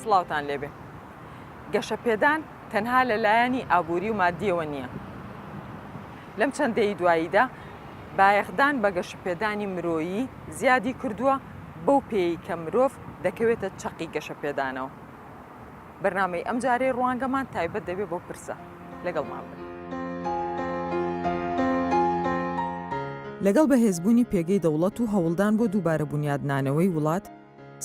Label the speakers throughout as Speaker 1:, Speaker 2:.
Speaker 1: سڵاوتان لێبێ. گەشەپێدان تەنها لەلایەنی ئابووری و مادیەوە نییە. لەم چەندەی دواییدا بایەخدان بە گەشەپێدانی مرۆیی زیادی کردووە بەو پێی کە مرۆڤ دەکەوێتە چەقی گەشەپێدانەوە. بەرنامەی ئەم جارەی ڕوانگەمان تایبەت دەبێت بۆ پرسە. لەگەڵمان بن. لەگەڵ بەهێزبوونی پێگەی دەوڵەت و هەوڵدان بۆ دووبارە بنیادنانەوەی وڵات،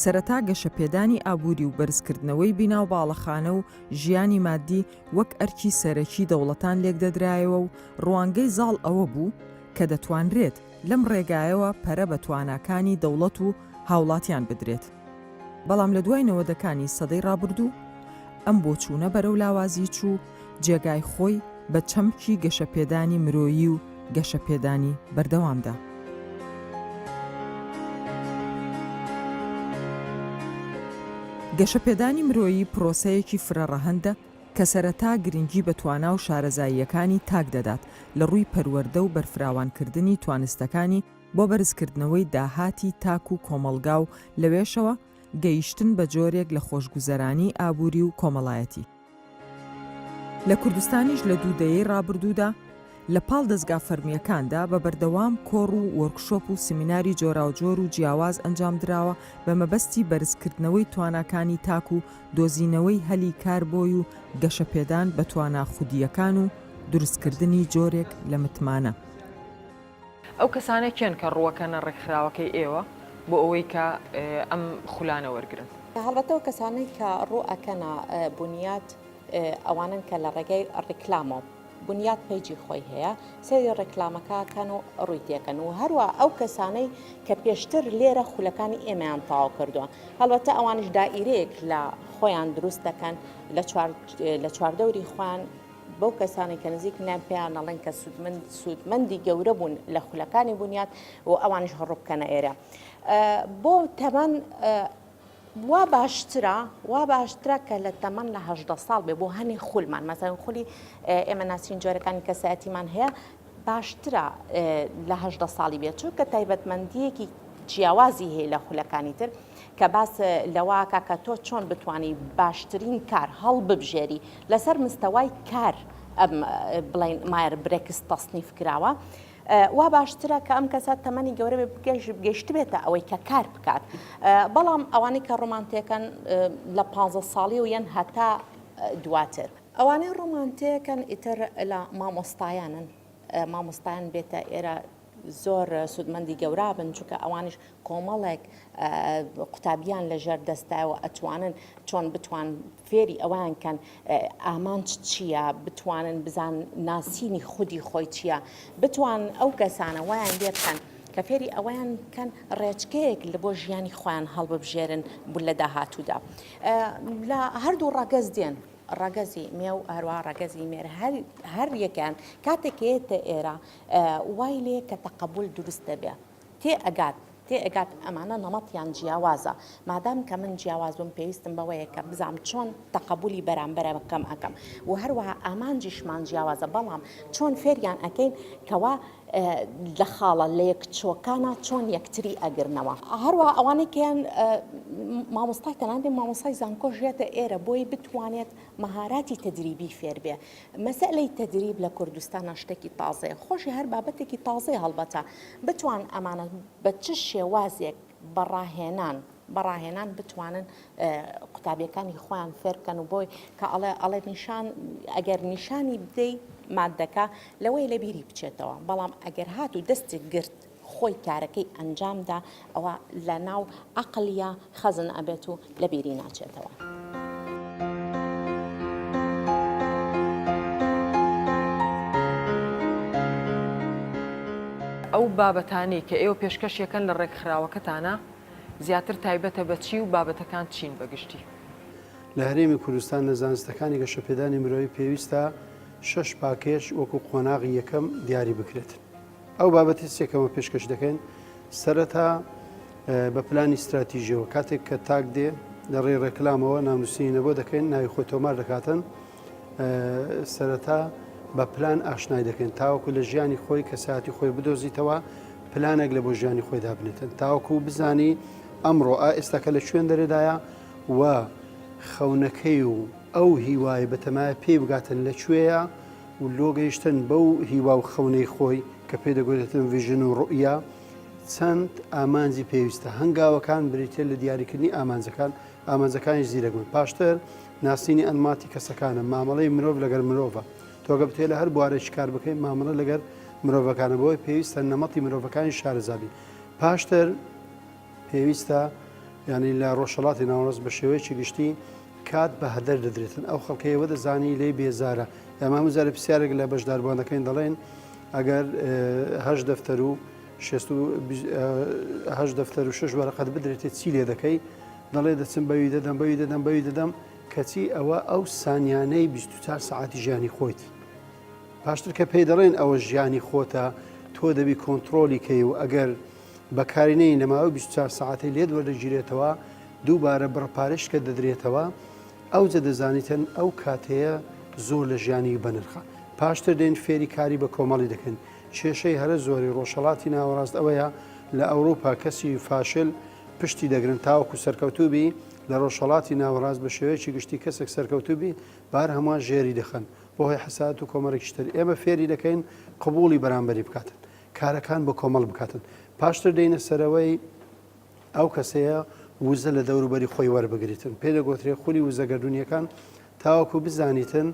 Speaker 1: سەرەتا گەشەپێدانی ئابووری و بەرزکردنەوەی بیناو باڵەخانە و ژیانی مادی وەک ئەرکی سەرەکی دەوڵەتان لێک دەدرایەوە و ڕوانگەی زاڵ ئەوە بوو کە دەتوانرێت لەم ڕێگایەوە پەرە بە تواناکانی دەوڵەت و هاوڵاتیان بدرێت. بەڵام لە دوای نەوەدەکانی سەدەی ڕابردوو ئەم بۆچوونە بەرەو لاوازی چوو جێگای خۆی بە چەمکی گەشەپێدانی مرۆیی و گەشەپێدانی بەردەوامدا. گەشەپێدانی مرۆیی پرۆسەیەکی فرەڕەهەندە کە سەرەتا گرنگی بە توانا و شارەزاییەکانی تاک دەدات لە ڕووی پەروەردە و بەرفراوانکردنی توانستەکانی بۆ بەرزکردنەوەی داهاتی تاک و کۆمەلگا و لەوێشەوە گەیشتن بە جۆرێک لە خۆشگوزەرانی ئابووری و کۆمەڵایەتی. لە کوردستانیش لە دوودەیەی ڕابردوودا لە پاڵ دەستگا فەرمیەکاندا بە بەردەوام کۆڕ و وەرکشۆپ و سیمیناری جۆراوجۆر و جیاواز ئەنجام درراوە بە مەبەستی بەرزکردنەوەی تواناکانی تاک و دۆزینەوەی هەلی کار بۆی و گەشەپێدان بە توانا خودیەکان و دروستکردنی جۆرێک لە متمانە. ئەو کەسانێک کێن کە ڕووەکەنە ڕێکخراوەکەی ئێوە بۆ ئەوەی کە ئەم خولانە وەرگرن؟
Speaker 2: هەڵبەتەوە کەسانەی کە ڕووەکەنە بنیات ئەوانن کە لە ڕێگەی ڕێکلامەوە بنیاد پیجی خۆی هەیە سەری ڕێکلامەکەکەن و ڕووی تێکەن و هەروە ئەو کەسانەی کە پێشتر لێرە خولەکانی ئێمەیان تاوا کردووە. هەڵبەتە ئەوانش دائیرەیەک لە خۆیان دروست دەکەن لە چواردەوری خۆیان بەو کەسانی کە نزیک نیان پێیان نەڵێن کە سوودمەندی گەورە بوون لە خولەکانی بنیاد و ئەوانش هەڕوو بکەنە ئێرە. بۆ تەمەن وا باشترە کە لە تەمەن لە 18 ساڵ بێ بۆ هەنی خولمان مەسەڵەن خولی ئێمە ناسرین جۆرەکانی کەسایەتیمان هەیە باشترە لە 18 ساڵی بێت چونکە تایبەتمەندیەکی جیاوازی هەیە لە خولەکانی تر کە باس لەواکە کە تۆ چۆن بتوانی باشترین کار هەڵ ببژێری لەسەر مستەوای کار ئەم بڵین مایر برێکس تەصنیف کراوە. وا باشترە کە ئەم کەسات تەمەنی گەورە بگەشت بێتە ئەوەی کە کار بکات. بەڵام ئەوانەی کە ڕۆمانتیەکەن لە 15 ساڵی و یەن هەتا دواتر. ئەوانەی ڕۆمانتیەکەن ئیتر لە مامۆستایانن. مامۆستایان بێتە ئێرە زۆر سوودمەندی گەورە بن چونکە ئەوانش کۆمەڵێک قوتابیان لەژێر دەستایەوە ئەتوانن چۆن بتوان فێری ئەویان کەن ئامان چییە بتوانن بزان ناسینی خودی خۆی چییە بتوان ئەو کەسانە وایان لێ بکەن کە فێری ئەویان کەن ڕێچکەیەک لە بۆ ژیانی خۆیان هەڵببژێرن بوو لە داهاتوودا. لە هەردوو ڕەگەز دێن ڕەگەزی مێ و هەروە ڕەگەزی مێر هەر یەکیان کاتێکێتە ئێرە وای لێ کە تەقەبول دروست دەبێ تێئگات ئەمانە نەمەتیان جیاوازە مادام کە من جیاواز بووم پێویستم بەوەیە کە بزانم چۆن تەقەبولی بەرامبەرە بکەم ئەەکەم و هەروەها ئامانجیشمان جیاوازە بەڵام چۆن فێریان ئەەکەین کەوا لە خاڵە لە یەکچۆکانە چۆن یەکتری ئەگرنەوە. هەروە ئەوانەی کەیان مامۆستای تەنانبێ مامۆستای زانکۆ ژێتە ئێرە بۆی بتوانێت مەهاراتی تەدریبی فێر بێ. مەسەلەی تەدریب لە کوردستانە شتێکی تازەیە خۆشی هەر بابەتێکی تازەی هەڵبەتە بتوان ئەمانە بە چ شێوازێک بەڕاهێنان بتوانن قوتابیەکانی خۆیان فێرکەن و بۆی کە ئەڵێ نیشان ئەگەر نیشانی بدەی مادەکە لەوەی لە بیری بچێتەوە بەڵام ئەگەر هات و دەستی گرت خۆی کارەکەی ئەنجامدا ئەوە لە ناو عەقڵیە خەزن ئەبێت و لە بیری ناچێتەوە.
Speaker 1: ئەو بابەتانی کە ئێوە پێشکەشیەکەن لە ڕێکخراوەکەتانە زیاتر تایبەتە بە چی و بابەتەکان چین بەگشتی؟
Speaker 3: لە هەرێمی کوردستان لە زانستەکانی گەشەپێدانی مرۆیی پێویستە 6 پاکێج وەکو قۆناغی یەکەم دیاری بکرێت. ئەو بابەتی سێکەمە پێشکەش دەکەین سەرەتا بە پلانی استراتیژیەوە کاتێک کە تاک دێ لە ڕێ ڕێکلامەوە نامنووسینە بۆ دەکەین ناوی خۆی تۆمار دەکاتن سەرەتا بە پلان ئاشنای دەکەین تاوەکو لە ژیانی خۆی کەساتی خۆی بدۆزیتەوە پلانێک لە بۆ ژیانی خۆی دابنێتن تاوەکو بزانی ئەمڕۆ ئێستاکە لە شوێن دەرێدایە و خەونەکەی و ئەو هیوای بەتەمایە پێی بگاتن لەکوێیە و لۆگەیشتن بەو هیوا و خەونەی خۆی کە پێ دەگوێتن ڤژن و ڕوئیا چەند ئامانجی پێویستە هەنگاوەکان بریتێ لە دیاریکردنی ئامانجەکانی زیرەکمن پاشتر ناسینی ئەنماتی کەسەکانە مامەڵەی مرۆڤ لەگەر مرۆڤە تۆگە بتێ لە هەر بوارێکی کار بکەین مامەڵە لەگەر مرۆڤەکانە بۆی پێویستە نەمەتی مرۆڤەکانی شارەزابی پاشتر پێویستە ینی لە ڕۆژهەڵاتی ناوەڕاست بە شێوەیەکی گشتی کات بە هەدەر دەدرێتن ئەو خەڵکەیەوە دەزانی لێی بێزارە ئەمە وزارە پرسیارێک لە بەشداربووانەکەین دەڵێن ئەگەر هەش دەفتەر و هەش دەفتەر و شش وەرەقەت بدرێتێت چی لێ دەکەی دەڵێ دەچم بەوی دەدەم بەوی دەدەم بەوی دەدەم کەچی ئەوە ئەو سانیانەی 24 ساعتی ژیانی خۆیتی پاشتر کە پێی دەڵێن ئەوە ژیانی خۆتە تۆ دەبی کۆنتترۆلی کەی و ئەگەر بەکارینەی لەماوە 24 ساعتی لێت وەردەگیرێتەوە دووبارە بڕپارش کە دەدرێتەوە ئەو جە دەزانیتن ئەو کاتەیە زۆر لە ژیانی بەنرخە پاشتر دێن فێری کاری بە کۆمەڵی دەکەن کێشەی هەرە زۆری ڕۆژهەڵاتی ناوەڕاست ئەوەیە لە ئەوروپا کەسی فاشل پشتی دەگرن تاوەکو سەرکەوتوبی لە ڕۆژهەڵاتی ناوەڕاست بە شێوەیەکی گشتی کەسێک سەرکەوتوبی بار هەمووان ژێری دەخەن بۆ هۆی حەسات و کۆمەڵێکیشتر ئێمە فێری دەکەین قبولی بەرامبەری بکاتن کارەکان بە کۆمەڵ بکاتن پاشتر دێنە سەرەوەی ئەو کەسەیە وزە لە دەوروبەری خۆی وەربگریتن پێ دەگوترێ خولی وزەگەردونیەکان تاوەکو بزانیتن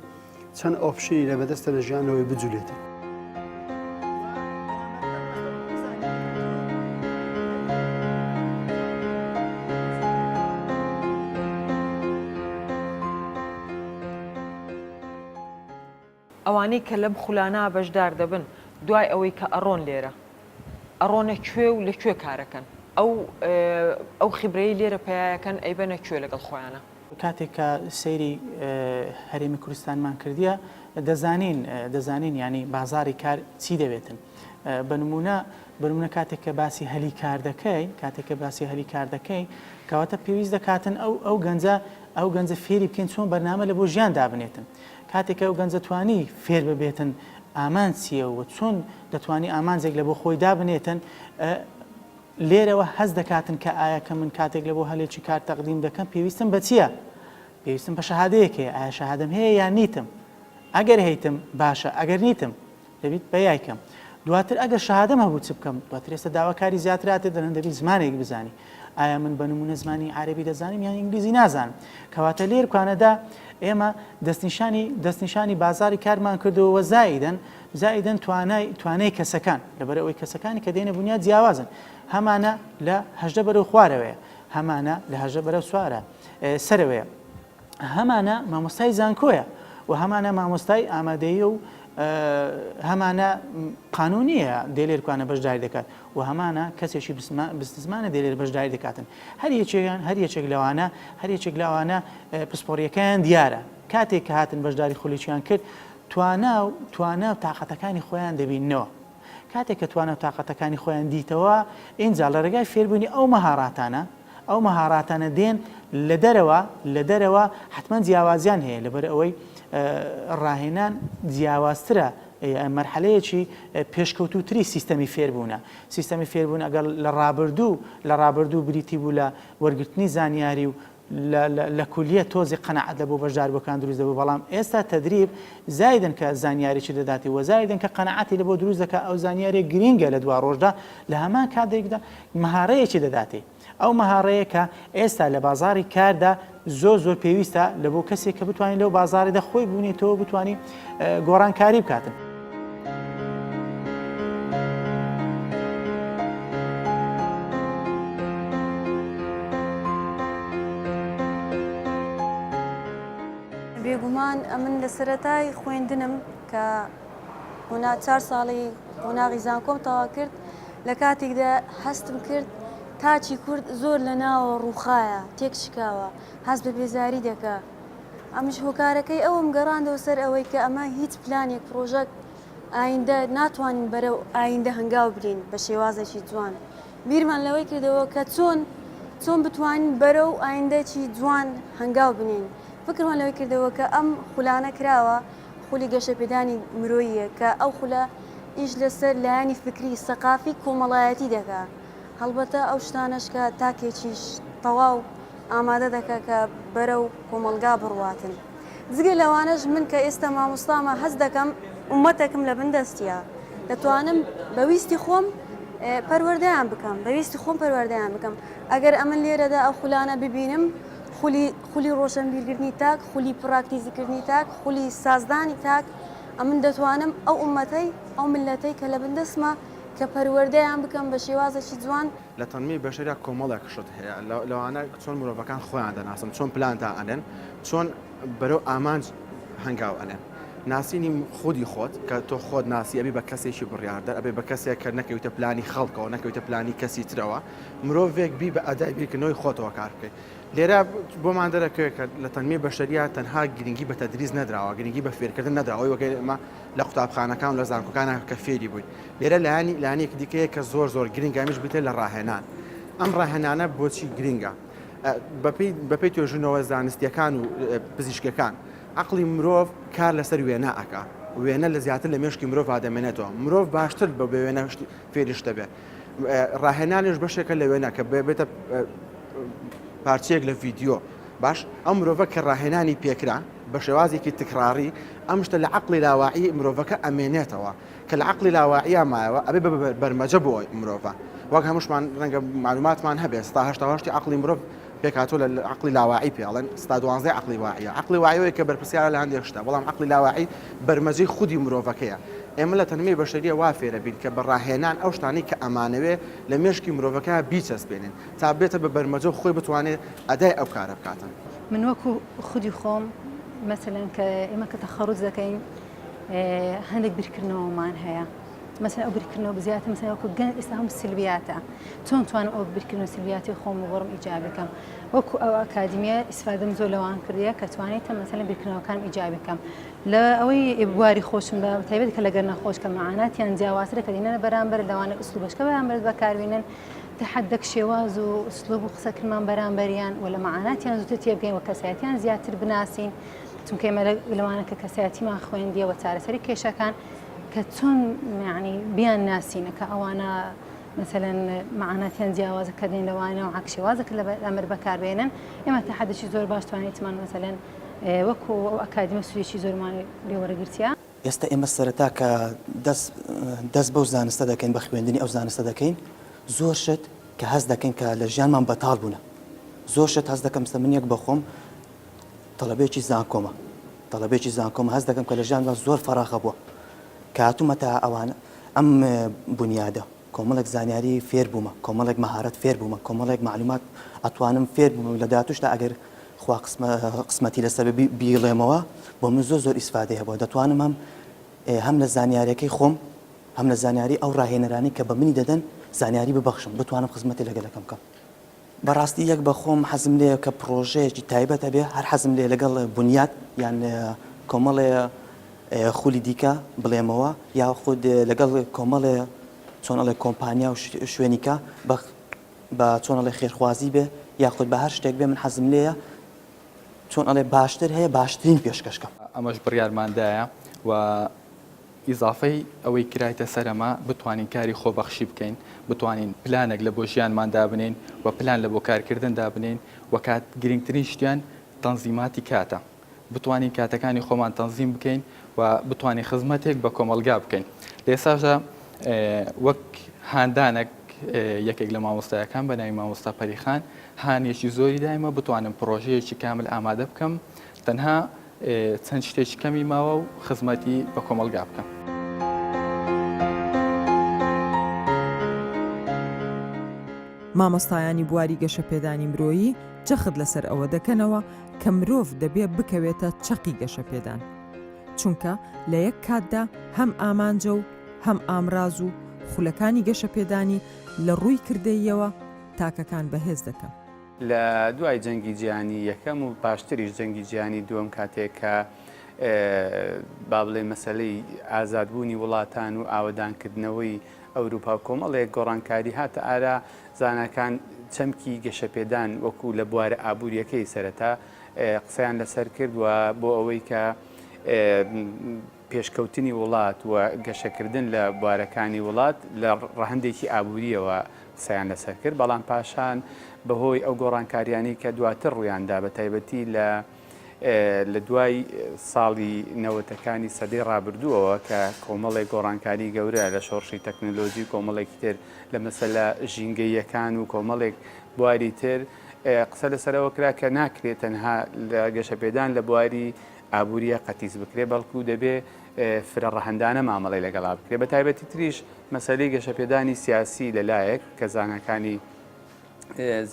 Speaker 3: چەند ئۆپشنی لە بەدەستە لە ژیانەوەی بجولێتن
Speaker 1: ئەوانەی کە لەم خولانە بەشدار دەبن دوای ئەوەی کە ئەڕۆن لێرە ئەڕۆنە کوێ و لەکوێ کارەکەن ئەو خیبرەی لێرە پیاەکەن ئەیبەنە کوێ لەگەڵ خۆیانە
Speaker 4: کاتێک کە سەیری هەرێمی کوردستانمان کردیە دەزانین ینی بازاری کار چی دەوێتن بەنمونە کاتێک کە باسی هەلی کار دەکەی کاتێک کە باسی هەلی کار دەکەی کەواتە پێویست دەکاتن ئەو گەنجە فێری بکەین چۆن بەرنامە لە بۆ ژیان دابنێتن کاتێک ئەو گەنجە توانی فێر ببێتن ئامان چیەوە چۆن دەتوانی ئامانجێک لە بۆ خۆی دابنێتن لێرەوە هەز دەکاتن کە ئایا کە من کاتێک لە بۆ هەلێکی کار تەقدیم دەکەم پێویستم بە چییە؟ پێویستم بە شەهادەیەکەیە ئایا شەهادەم هەیە یان نیتم ئەگەر هەیتم باشە ئەگەر نیتم دەبیت بە یایکەم دواتر ئەگەر شەهادەم هەبوو چ بکەم دواتر ئێستا داواکاری زیاتراتێ دەنەن دەبی زمانێک بزانی ئایا من بە نمونە زمانی عەرەبی دەزانم یان ئینگلیزی نازانم کەواتە لێر کوانەدا ئێمە دەستنیشانی بازاری کارمان کردەوە زائیدەن توانای کەسەکان لەبەرەوەی کەسەکانی کە دێنە بنیاد جیاوازن هەمانە لە هەژدە بەرەو خوارەوەیە هەمانە لە هەژدە بەرەو سوارە سەرەوەیە هەمانە مامۆستای زانکۆیە و هەمانە مامۆستای ئامادەیە و هەمانە قانونیە دێلێرکوانە بەشداری دەکات و هەمانە کەسێکی بستزمانە دێلێر بەشداری دەکاتن هەر یەکێک لەوانە پسپۆڕیەکەیان دیارە کاتێک کە هاتن بەشداری خولێکیان کرد توانە و تااقەتەکانی خۆیان دەبینەوە کاتێک کە توانە و تااقەتەکانی خۆیان دیتەوە ئینجا لە ڕێگای فێربوونی ئەو مەهاراتانە دێن لە دەرەوە حتمما جیاوازیان هەیە لەبەر ئەوەی ڕاهێنان جیاوازترە مەرحەلەیەکی پێشکەوتوتری سیستەمی فێربوون ئەگەر لە ڕابردوو بریتی بوو لە وەرگرتنی زانیاری و لە کولیە تۆزی قەنەعەت لە بۆ بەشداربووەکان دروست دەبوو بەڵام ئێستا تەدریب زایدن کە زانیاریی دەداتی و زایدن کە قەنەعەتی لە بۆ دروست دەکات ئەو زانیاری گرینگە لە دوا ڕۆژدا لە هەمان کاتێکدا مەهارەیەکی دەداتی ئەو مەهارەیە کە ئێستا لە بازاری کاردا زۆر پێویستە لە بۆ کەسێک کە بتوانین لەو بازاریدا خۆی بوونێتەوە بتوانین گۆڕانکاری بکاتن.
Speaker 5: بێگومان ئەمن لە سەرەتای خوێندنم کە هۆنا 4 ساڵی قۆناغی زانکۆم تەوا کرد لە کاتێکدا هەستم کرد تاچی کورد زۆر لە ناوە ڕووخایە تێک شکاوە هەست بە بێزاری دەکا ئەمش هۆکارەکەی ئەوم گەڕاندەوە سەر ئەوەی کە ئەمە هیچ پلانێک پرۆژەک ئایندە ناتوانین بەرەو ئایندە هەنگاو برین بە شێوازێکی جوان بیرمان لەوەی کردەوە کە چۆن بتوانین بەرەو ئایندەکی جوان هەنگاو بنین فکرمان لەوەی کردەوە کە ئەم خولانە کراوە خولی گەشەپێدانی مرۆییە کە ئەو خولە ئیش لەسەر لایانی فکری سەقافی کۆمەڵایەتی دەکات هەڵبەتە ئەو شتانەشکە تاکێکیش تەواو ئامادە دەکە کە بەرەو کۆمەلگا بڕواتن جگە لەوانەش من کە ئێستا مامۆستامە هەست دەکەم عومەتێکم لە بندەستیە دەتوانم بەویستی خۆم پەروەردەیان بکەم بەویستی خۆم پەروەردەیان بکەم ئەگەر ئەمن لێرەدا ئەو خولانە ببینم خولی ڕۆشنبیرکردنی تاک خولی پراکتیزیکردنی تاک خولی سازدانی تاک ئەمن دەتوانم ئەو عومەتەی ئەو ملەتەی کە لە بندەسمە کە پەروەردەیان بکەم بە شێوازێکی جوان
Speaker 6: لە تەنمی بەشەریا کۆمەڵێک شت هەیە لەوانە چۆن مرۆڤەکان خۆیان دەناسن چۆن پلاندا ئەنێن چۆن بەرەو ئامانج هەنگاو ئەنێن ناسینی خودی خۆت کە تۆ خۆت ناسی ئەبێ بە کەسێکی بڕیاردە ئەبێ بە کەسێک کە نەکەویتە پلانی خەڵکەوە نەکەویتە پلانی کەسی ترەوە مرۆڤێک بی بە ئەدای بیرکردنەوەی خۆتەوە کار بکەیت لێرە بۆمان دەرەکەوێت کە لە تەنمی بەشەریا تەنها گرنگی بە تەدریس نەدراوە گرنگی بە فێرکردن نەدراوەی وەگەی ئەمە لە قوتابخانەکان لە زانکۆکانە کە فێری بووین لێرە لایەنێک دیکەیە کە زۆر گرنگامیش بتێت لە ڕاهێنان ئەم ڕاهێنانە بۆچی گرنگە بەپێی توێژنەوە زانستیەکان و پزیشکەکان عقلی مرۆڤ کار لەسەر وێنە ئەکا وێنە لە زیاتر لە مێشکی مرۆڤ ئادەمێنێتەوە مرۆڤ باشتر بە وێنە فێریشتە بێ ڕاهێنانیش بەشێکە لە وێنە کە بێتە پارچەیەک لە ڤیدیۆ باش ئەم مرۆڤە کە ڕاهێنانی پێکرا بە شێوازێکی تکراری ئەم شتە لە عقلی لاواعی مرۆڤەکە ئەمێنێتەوە کە لە عقلی لاواعیە مایەوە ئەبێ بەرمەجە بۆ مرۆڤە وەک هەمووشمان ڕەنگە معلوماتمان هەبێت ستا هەشتی عقلی مرۆڤ پێکاتۆ لە عقلی لاواعی پێڵێن ستا 12 عقلی واعیە عقلی واعیەوەی کە بەرپرسیارە لە هەندێک شتە بەڵام عقلی لاواعی بەرمەجەی خودی مرۆڤەکەیە ئێمە لە تەنمی بەشەریە وا فێرە بین کە بە ڕاهێنان ئەو شتانی کە ئەمانەوێ لە مێشکی مرۆڤەکە بیچەسبێنن تا بێتە بە بەرمەجە خۆی بتوانێت ئەدای ئەو کارە بکاتن
Speaker 7: من وەکو خودی خۆم مثلەن کە ئێمە کە تەخەڕوج دەکەین هەندێک بیرکردنەوەمان هەیە مثلا ئەو بیرکردنەوە بزیاتە مثلا وەکو گەن ئێستا هەموو سلبیاتە چۆن توانم ئەو بیرکردن و سلبیاتی خۆم بڕم ئیجابەکەم وەکو ئەو ئەکادمیە ئیسفادەم زۆر لەوان کردیە کە توانێتە مثلا بیرکردنەوەکان ئیجابەکەم لە ئەوەی بواری خۆشمدا تایبەت کە لەگەر نەخۆش کە معاناتیان جیاوازترە کە دینە بەرامبەر لەوانە ئوسلوبەشکە بەرامبەر بەکاربێنن تحدەك شێواز و ئوسلوب و قسەکردمان بەرامبەریان و لە معاناتیان زووتر تێبگەین و کەسایەتیان زیاتر بناسین چونکە ئێمە لەوانە کە کەسایەتیمان خوێندیەوە چارەسەری کێشەکان کە چۆن یعنی بیان ناسینە کە ئەوانە مثلا معاناتیان جیاوازە کە دێن لەوانە و عکشێوازە کە لە ئەمر بەکاربێنن ئێمە تحدەشی زۆر باش توانێتمان مثلا وەکو ئەو ئەکادیمە سوودێکی زۆرمان لێوەرەگرتیە
Speaker 8: ئێستا ئێمە سەرەتا کە دەست بەو زانستە دەکەین بە خوێندنی ئەو زانستە دەکەین زۆر شت کە هەست دەکەین کە لە ژیانمان بەتاڵ بوونە زۆر شت هەست دەکەم سە من یەک بەخۆم تەڵەبێکی زانکۆمە هەست دەکەم کە لە ژیانمان زۆر فەراخە بووە کە هاتوومە تا ئەوانە ئەم بنیادە کۆمەڵێک زانیاری فێر بوومە کۆمەڵێک مەهارەت فێر بوومە کۆمەڵێک معلومات ئەتوانم فێر بووم لە داهاتووشدا ئەگەر خوا قسمەتی لەسەر بیڵێمەوە بۆ من زۆر ئیسفادە هەبووە دەتوانم هەم لە زانیاریەکەی خۆم هەم لە زانیاری ئەو ڕاهێنەرانی کە بە منی دەدەن زانیاری ببەخشم بتوانم خزمەتی لەگەلەکەم بکەم بەڕاستی یەک بە خۆم حەزم لێ کە پرۆژەیەکی تایبەتە بێ هەر حەزم لێ لەگەڵ بنیاد یان کۆمەڵێ خولی دیکە بڵێمەوە یا خود لەگەڵ کۆمەڵێ چۆنەڵێ کۆمپانیا و شوێنیکە بە چۆنەڵێ خێرخوازی بێ یاخود بە هەر شتێک بێ من حەزم لێیە چۆن ئەڵێ باشتر هەیە باشترین پێشکەشکەم
Speaker 9: ئەمەش بڕیارماندایە و ئیزافەی ئەوەی کرایتە سەرەما بتوانین کاری خۆبەخشی بکەین بتوانین پلانێک لە بۆ ژیانماندا بنین و پلان لە بۆ کارکردندا بنین و کات گرنگترین شتیان تەنزیماتی کاتە بتوانین کاتەکانی خۆمان تەنزیم بکەین و بتوانین خزمەتێک بە کۆمەلگا بکەین لێساشە وەک هاندانێک یەکێک لە مامۆستایەکان بە ناوی مامۆستا پەریخان هانیەکی زۆری دایمە بتوانم پرۆژەیەکی کامل ئامادە بکەم تەنها چەند شتێکی کەمی ماوە و خزمەتی بە کۆمەلگا بکەم.
Speaker 1: مامۆستایانی بواری گەشەپێدانی مرۆیی جەخت لەسەر ئەوە دەکەنەوە کە مرۆڤ دەبێ بکەوێتە چەقی گەشەپێدان چونکە لە یەک کاتدا هەم ئامانجە و هەم ئامراز و خولەکانی گەشەپێدانی لە ڕووی کردەیەوە تاکەکان بەهێز دەکەم.
Speaker 10: لە دوای جەنگی جیهانی یەکەم و پاشتریش جەنگی جیهانی دووەم کاتێک کە با بڵێ مەسەلەی ئازادبوونی وڵاتان و ئاوەدانکردنەوەی ئەوروپا و کۆمەڵێک گۆڕانکاری هاتە ئارا زانەکان چەمکی گەشەپێدان وەکو لە بوارە ئابوووریەکەی سەرەتا قسەیان لەسەر کردووە بۆ ئەوەی کە پێشکەوتنی وڵات و گەشەکردن لە بوارەکانی وڵات لە ڕەهندێکی ئابوووریەوە قسەیان لەسەر کرد بەڵام پاشان بەهۆی ئەو گۆڕانکاریانی کە دواتر ڕوویاندا بە تایبەتی لە دوای ساڵی نەوەتەکانی سەدەی ڕابردووەوە کە کۆمەڵێک گۆڕانکاری گەورە لە شۆڕشی تەکنۆلۆژی کۆمەڵێکی تر لە مەسەلە ژینگەیەکان و کۆمەڵێک بواری تر قسە لەسەرەوە کرا کە ناکرێت تەنها لە گەشەپێدان لە بواری ئابووریە قەتیس بکرێ بەڵکو دەبێ فرە ڕەهەندانە مامەڵی لەگەڵا بکرێ بە تایبەتی تریش مەسەلەی گەشەپێدانی سیاسی لەلایەک کە زانەکانی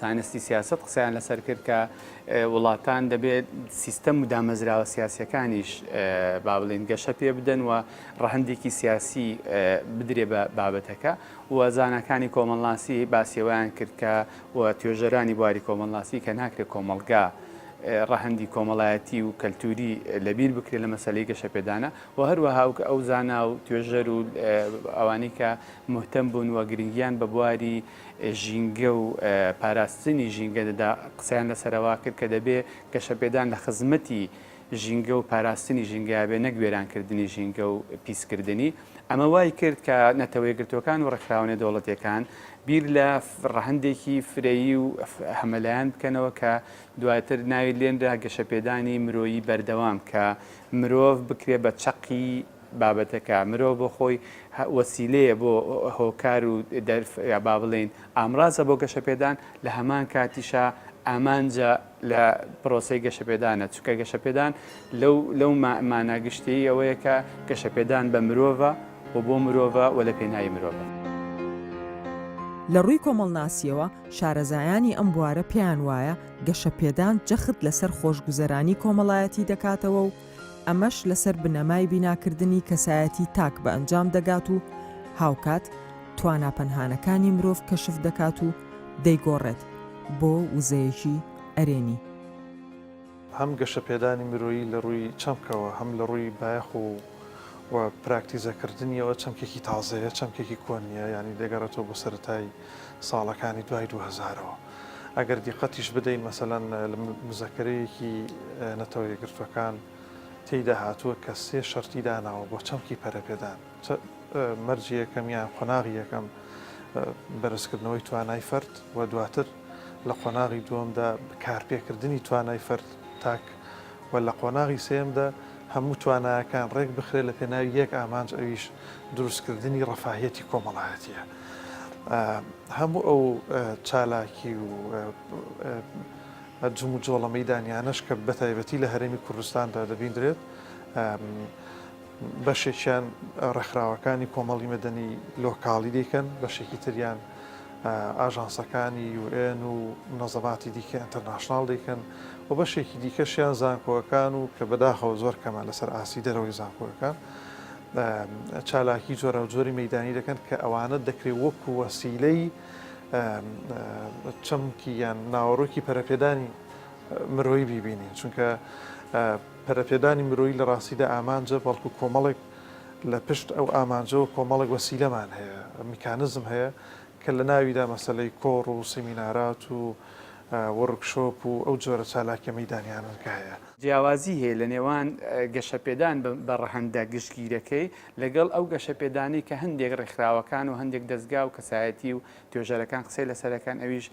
Speaker 10: زانستی سیاست قسەیان لەسەر کرد کە وڵاتان دەبێت سیستەم و دامەزراوە سیاسیەکانیش با بڵێن گەشە پێ بدەن و ڕەهندێکی سیاسی بدرێ بە بابەتەکە و زانەکانی کۆمەڵناسی باسیێوەیان کرد کە و توێژەرانی بواری کۆمەڵناسی کە ناکرێت کۆمەڵگا ڕەهندی کۆمەڵایەتی و کەلتوری لەبیر بکرێت لە مەسەلەی گەشەپێدانە و هەروەها ئەو زانا و توێژەر و ئەوانەی کە مهتەم بوون و گرنگیان بە بواری ژینگە و پاراستنی ژینگە دەدا قسەیان لەسەرەوە کرد کە دەبێ گەشەپێدان لە خزمەتی ژینگە و پاراستنی ژینگابێ نەک وێرانکردنی ژینگە و پیسکردنی ئەمە وای کرد کە نەتەوەی گرتوەکان و ڕێکخراونە دەوڵەتیەکان بیر لە ڕەهندێکی فرەیی و هەمەلایەن بکەنەوە کە دواتر ناوی لێنرا گەشەپێدانی مرۆیی بەردەوام کە مرۆڤ بکرێ بە چەقی بابەتەکە مرۆڤ بۆ خۆی وەسیلەیە بۆ هۆکار و با بڵێن ئامرازە بۆ گەشەپێدان لە هەمان کاتیشە ئامانجە لە پرۆسی گەشەپێدانە چونکە گەشەپێدان لەو ماناگشتی ئەوەیە کە گەشەپێدان بە مرۆڤە و بۆ مرۆڤە و لە پێناوی مرۆڤە.
Speaker 1: لە ڕووی کۆمەڵناسیەوە شارەزایانی ئەم بوارە پێیان وایە گەشەپێدان جەخت لەسەر خۆشگوزەرانی کۆمەڵایەتی دەکاتەوە و ئەمەش لەسەر بنەمای بیناکردنی کەسایەتی تاک بە ئەنجام دەگات و هاوکات تواناپەنهانەکانی مرۆڤ کەشف دەکات و دەیگۆڕێت بۆ وزەیەکی ئەرێنی.
Speaker 11: هەم گەشەپێدانی مرۆیی لە ڕووی چەمکەوە هەم لە ڕووی بایەخ و پراکتیزەکردنیەوە چەمکێکی تازەیە چەمکێکی کۆنیە ینی دەگەڕێتەوە بۆ سەرەتای ساڵەکانی دوای 2000ەوە ئەگەر دیقەتیش بدەین مەسەلەن لە مزەکرەیەکی نەتەوە یەکگرتوەکان تێیدا هاتووە کە 3 شەرتی داناوە بۆ چەمکی پەرەپێدان مەرجی یەکەم یان قۆناغی یەکەم بەرزکردنەوەی توانای فەرد و دواتر لە قۆناغی دووەمدا کارپێکردنی توانای فەرد تاک و لە قۆناغی سێمدا هەموو توانایەکان ڕێک بخرێت لە پێناوی یەک ئامانج ئەویش دروستکردنی ڕەفاهێتی کۆمەڵایەتیە. هەموو ئەو چالاکی و جم و جۆڵە مەیدانیانەش کە بەتایبەتی لە هەرێمی کوردستاندا دەبیندرێت بەشێکیان ڕێکخراوەکانی کۆمەڵی مەدەنی لۆکاڵی دەیکەن بەشێکی تریان ئاژانسەکانی UN و نەزەماتی دیکە ئینتەرناشناڵ دەیکەن و بەشێکی دیکەشیان زانکۆەکان و کە بەداخەوە زۆر کەمە لەسەر ئاسی دەرەوەی زانکۆەکان چالاکی جۆرە و جۆری مەیدانی دەکەن کە ئەوانە دەکرێت وەکو وەسیلەی چەمکی یان ناوەڕۆکی پەرەپێدانی مرۆیی بیبینین چونکە پەرەپێدانی مرۆیی لە ڕاستیدا ئامانجە بەڵکو کۆمەڵێک لە پشت ئەو ئامانجەوە کۆمەڵێک وەسیلەمان هەیە میکانزم هەیە کە لە ناویدا مەسەلەی کۆڕ و سیمینارات و وەرکشۆپ و ئەو جۆرە چالاکە مەیدانیانەکە هەیە.
Speaker 10: جیاوازی هەیە لە نێوان گەشەپێدان بە ڕەهەندە گشتگیرەکەی لەگەڵ ئەو گەشەپێدانی کە هەندێک ڕێکخراوەکان و هەندێک دەستگا و کەسایەتی و توێژەرەکان قسەی لەسەرەکان ئەویش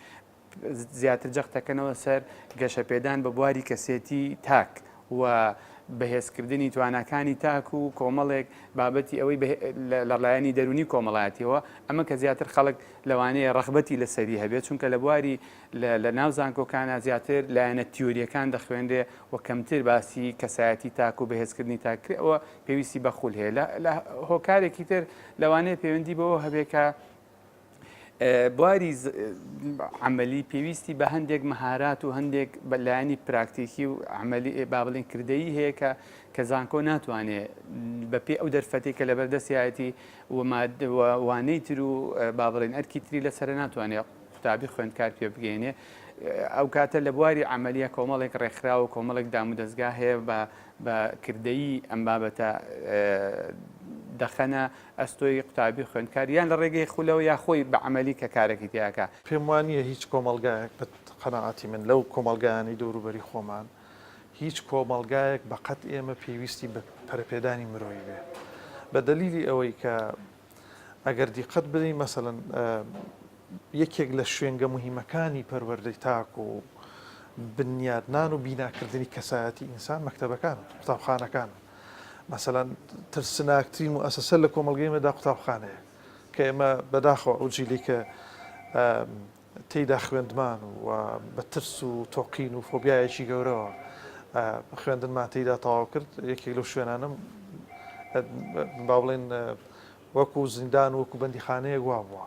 Speaker 10: زیاتر جەختەکەنەوە سەر گەشەپێدان بە بواری کەسێتی تاک و بەهێزکردنی توانەکانی تاک و کۆمەڵێک بابەتی ئەوەی لە لایەنی دەرونی کۆمەڵایەتیەوە ئەمە کە زیاتر خەڵک لەوانەیە ڕەغبەتی لەسەری هەبێت چونکە لە بواری لە ناو زانکۆکانە زیاتر لایەنە تیۆریەکان دەخوێنرێ و کەمتر باسی کەسایەتی تاک و بەهێزکردنی تاکرێەوە پێویستی بەخول هەیە لە هۆکارێکی تر لەوانەیە پەیوەندی بەوە هەبێت کە بواری عملی پێویستی بە هەندێک مەهارات و هەندێک بەلایانی پراکتیکی و عملی با بڵێن کردەیی هەیە کە زانکۆ ناتوانێت بەپێ ئەو دەرفەتی کە لە بەردەستایەتی وانەی تر و با بڵێن ئەرکی تری لەسەر ناتوانێت قوتابی خوێندکار پێ بگەێنێ ئەو کاتە لە بواری عملیە کۆمەڵێک ڕێکخرا و کۆمەڵێک دام و دەستگا هەیە بە کردەیی ئەم بابەتە دەخەنە ئەستۆی قوتابی خوێندکار یان لە ڕێگەی خولەوە یا خۆی بە عملی کە کارێکی تیاکە.
Speaker 11: پێم وانە هیچ کۆمەلگایەک بە قەناعەتی من لەو کۆمەلگایانی دەوروبەری خۆمان هیچ کۆمەلگایەک بەقەت ئێمە پێویستی بە پەرەپێدانی مرۆیی بێ بە دەلیلی ئەوەی کە ئەگەر دیقەت بدەین مەسەڵەن یەکێک لە شوێنگە مهمەکانی پەروەردەی تاک و بنیادنان و بیناکردنی کەسایەتی ئینسان مەکتەبەکان قوتابخانەکان مەسەڵەن ترسناکترین موئەسەسە لە کۆمەلگەیمەدا قوتابخانەیە کە ئێمە بەداخەوە ئەو جیلی کە تێیدا خوێندمان و بە ترس و تۆقین و فۆبیایەکی گەورەوە خوێندنمان تێیدا تەواو کرد یەکێک لەو شوێنانم با بڵێن وەکو زیندان و وەکو بەندیخانەیە وا بووە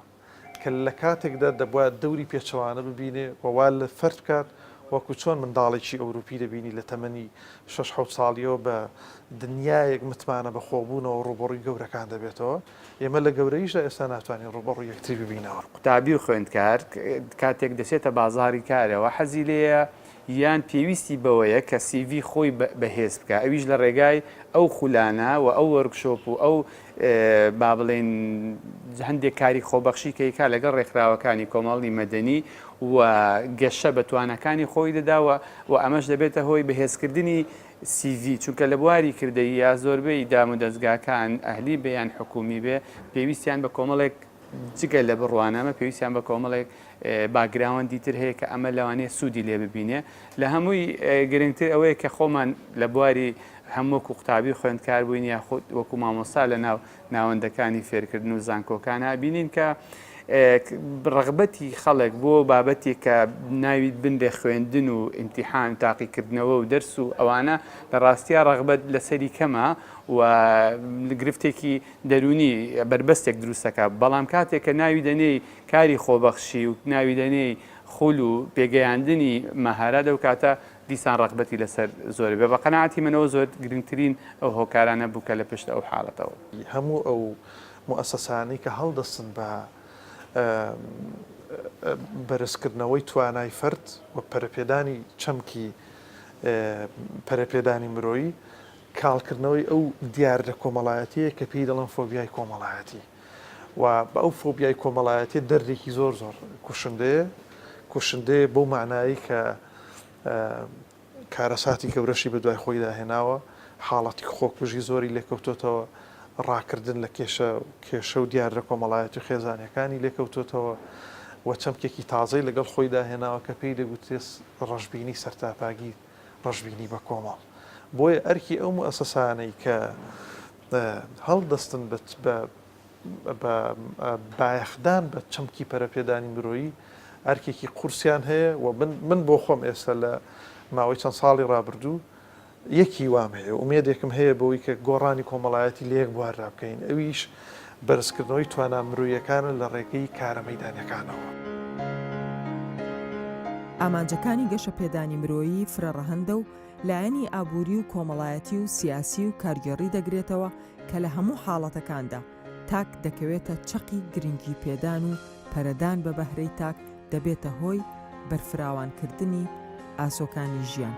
Speaker 11: کە لە کاتێکدا دەبووە دەوری پێچەوانە ببینێ وەوا لە فەرد بکات وەکو چۆن منداڵێکی ئەوروپی دەبینی لە تەمەنی 6 ساڵیەوە بە دنیایەک متمانە بە خۆبوونەوە ڕوبڕووی گەورەکان دەبێتەوە ئێمە لە گەورەیشدا ئێستا ناتوانین ڕوبڕووی یەکتری ببینەوە
Speaker 10: قوتابی و خوێندکار کاتێک دەچێتە بازاری کارەوە حەزی لێیە یان پێویستی بەوەیە کە CV خۆی بەهێز بکە ئەویش لە ڕێگای ئەو خولانە و ئەو وەرکشۆپ و ئەو با بڵێن هەندێک کاری خۆبەخشی کەیکا لەگەڵ ڕێکخراوەکانی کۆمەڵی مەدەنی و گەشە بە توانەکانی خۆی دەداوە و ئەمەش دەبێتە هۆی بەهێزکردنی CV چونکە لە بواری کردەی یا زۆربەی دام و دەستگاکان ئەهلی بێیان حکومی بێ پێویستیان بە کۆمەڵێک جگە لە بڕوانەمە پێویستیان بە کۆمەڵێک باگراوەندی تر هەیە کە ئەمە لەوانەیە سوودی لێ ببینێ لە هەمووی گرنگتر ئەوەیە کە خۆمان لە بواری هەمووکو قوتابی خوێندکار بووین یا وەکو مامۆستا لە ناوەندەکانی فێرکردن و زانکۆکانە بینین کە ڕغبەتی خەڵک بۆ بابەتی کە ناویت بندێ خوێندن و ئیمتیحان تاقیکردنەوە و دەرس و ئەوانە لە ڕاستیە ڕغبەت لەسەری کەمە و گرفتێکی دەرونی بربەستێک دروستەکە بەڵام کاتێک کە ناوی دەنێی کاری خۆبەخشی و ناوی دەنێی خول و پێگەیاندنی مەهارە دەو کاتە دیسان ڕغبەتی لەسەر زۆر بێ بە قەناعەتی منەوە زۆر گرنگترین ئەو هۆکارانە بووکە لە پشت ئەو حاڵەتەوە
Speaker 11: هەموو ئەو موئەسەسانەی کە هەڵدەستن بە بەرزکردنەوەی توانای فەرد و پەرەپێدانی چەمکی پەرەپێدانی مرۆیی کاڵکردنەوەی ئەو دیارە کۆمەڵایەتیە کە پێی دەڵێن فۆبیای کۆمەڵایەتی و بە ئەو فۆبیای کۆمەڵایەتی دەردێکی زۆر کوشندەیە بەو معنایی کە کارەساتی گەورەشی بە دوای خۆی داهێناوە حاڵەتی خۆکوژی زۆری لێکەوتۆتەوە ڕاکردن لە کێشە و دیارە کۆمەڵایەتی خێزانەکانی لێکەوتۆتەوە و چەمکێکی تازەی لەگەڵ خۆی داهێناوە کە پێی دەگوتێت ڕەشببینی سەرتاپاگی ڕەشببینی بە کۆمەڵ بۆیە ئەرکی ئەو موئەسەسانەی کە هەڵدەستن بە بایەخدان بە چەمکی پەرەپێدانی مرۆیی ئەرکێکی قورسیان هەیە و من بۆ خۆم ئێستا لە ماوەی چەند ساڵی ڕابردوو یەکی وام هەیە ئومێدێکم هەیە بەوەی کە گۆڕانی کۆمەڵایەتی لە یەک بواردا بکەین ئەویش بەرزکردنەوەی توانە مرۆیەکانە لە ڕێگەی کارە مەیدانیەکانەوە.
Speaker 1: ئامانجەکانی گەشە پێدانی مرۆیی فرەڕەهەندە و لایەنی ئابووری و کۆمەڵایەتی و سیاسی و کارگەڕی دەگرێتەوە کە لە هەموو حاڵەتەکاندا تاک دەکەوێتە چەقی گرنگی پێدان و پەرەدان بە بەهرەی تاک دەبێتە هۆی بەرفراوانکردنی ئاسۆکانی ژیان.